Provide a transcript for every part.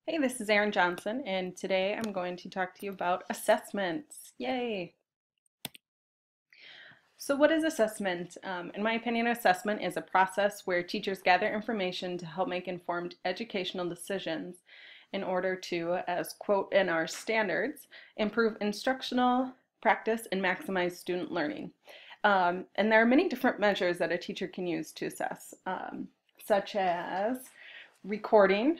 Hey, this is Erin Johnson, and today I'm going to talk to you about assessments. Yay! So what is assessment? In my opinion, assessment is a process where teachers gather information to help make informed educational decisions in order to, as quote in our standards, improve instructional practice and maximize student learning. And there are many different measures that a teacher can use to assess, such as recording.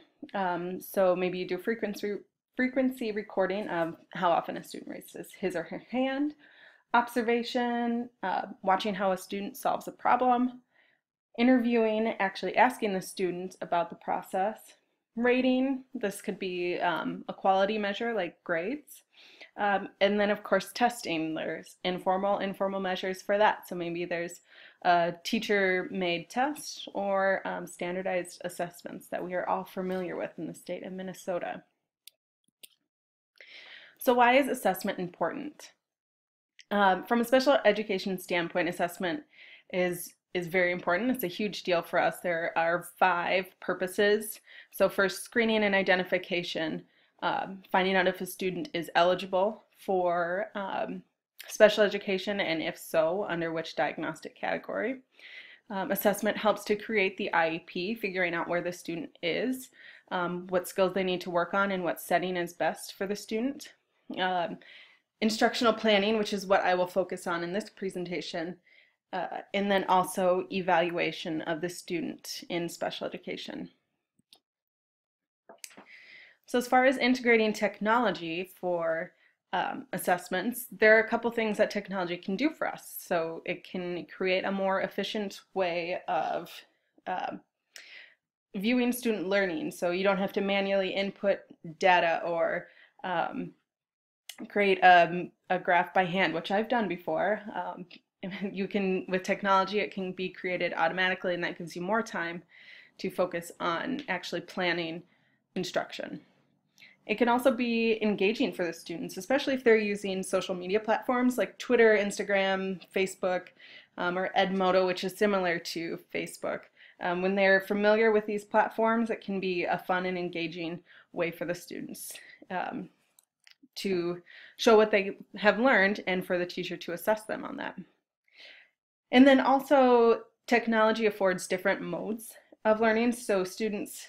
So maybe you do frequency recording of how often a student raises his or her hand, observation, watching how a student solves a problem, interviewing, actually asking the student about the process, rating, this could be a quality measure like grades, and then of course testing, there's informal measures for that. So maybe there's a teacher-made test or standardized assessments that we are all familiar with in the state of Minnesota. So why is assessment important? From a special education standpoint, assessment is very important. It's a huge deal for us. There are 5 purposes. So first, screening and identification, finding out if a student is eligible for special education, and if so, under which diagnostic category. Assessment helps to create the IEP, figuring out where the student is, what skills they need to work on, and what setting is best for the student. Instructional planning, which is what I will focus on in this presentation, and then also evaluation of the student in special education. So as far as integrating technology for assessments, there are a couple things that technology can do for us. So it can create a more efficient way of viewing student learning. So you don't have to manually input data or create a graph by hand, which I've done before. You can, with technology, it can be created automatically, and that gives you more time to focus on actually planning instruction. It can also be engaging for the students, especially if they're using social media platforms like Twitter, Instagram, Facebook, or Edmodo, which is similar to Facebook. When they're familiar with these platforms, it can be a fun and engaging way for the students to show what they have learned and for the teacher to assess them on that. And then also technology affords different modes of learning, so students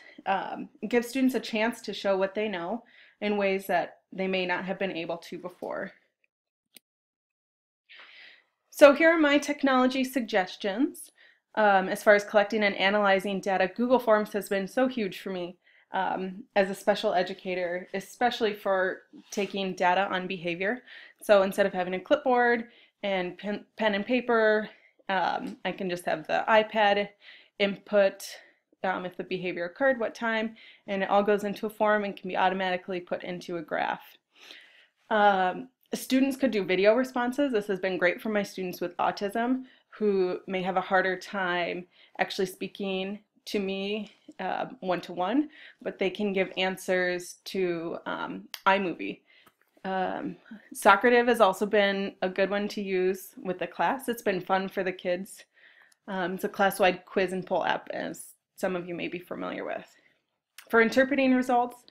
give students a chance to show what they know in ways that they may not have been able to before. So here are my technology suggestions. As far as collecting and analyzing data, Google Forms has been so huge for me as a special educator, especially for taking data on behavior. So instead of having a clipboard and pen and paper, I can just have the iPad input if the behavior occurred, what time, and it all goes into a form and can be automatically put into a graph. Students could do video responses. This has been great for my students with autism who may have a harder time actually speaking to me one-to-one, but they can give answers to iMovie. Socrative has also been a good one to use with the class. It's been fun for the kids. It's a class-wide quiz and poll app, as some of you may be familiar with. For interpreting results,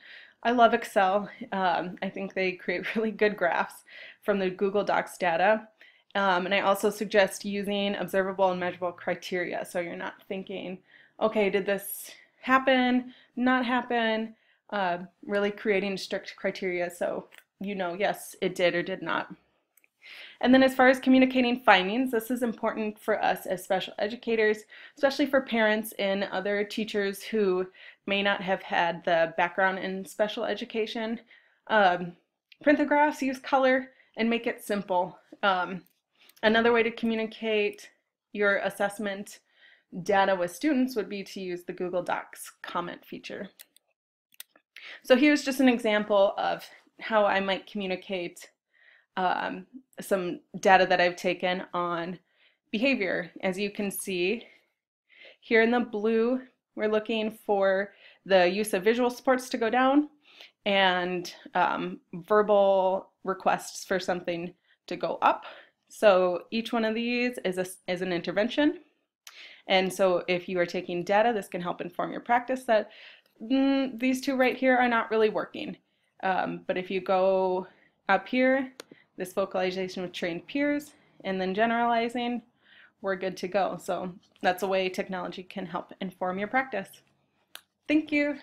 I love Excel. I think they create really good graphs from the Google Docs data. And I also suggest using observable and measurable criteria, so you're not thinking, okay, did this happen, not happen, really creating strict criteria so you know, yes, it did or did not. And then as far as communicating findings, this is important for us as special educators, especially for parents and other teachers who may not have had the background in special education. Print the graphs, use color, and make it simple. Another way to communicate your assessment data with students would be to use the Google Docs comment feature. So here's just an example of how I might communicate some data that I've taken on behavior. As you can see here in the blue, we're looking for the use of visual supports to go down and verbal requests for something to go up. So each one of these is an intervention. And so if you are taking data, this can help inform your practice that These two right here are not really working. But if you go up here, this vocalization with trained peers, and then generalizing, we're good to go. So that's a way technology can help inform your practice. Thank you.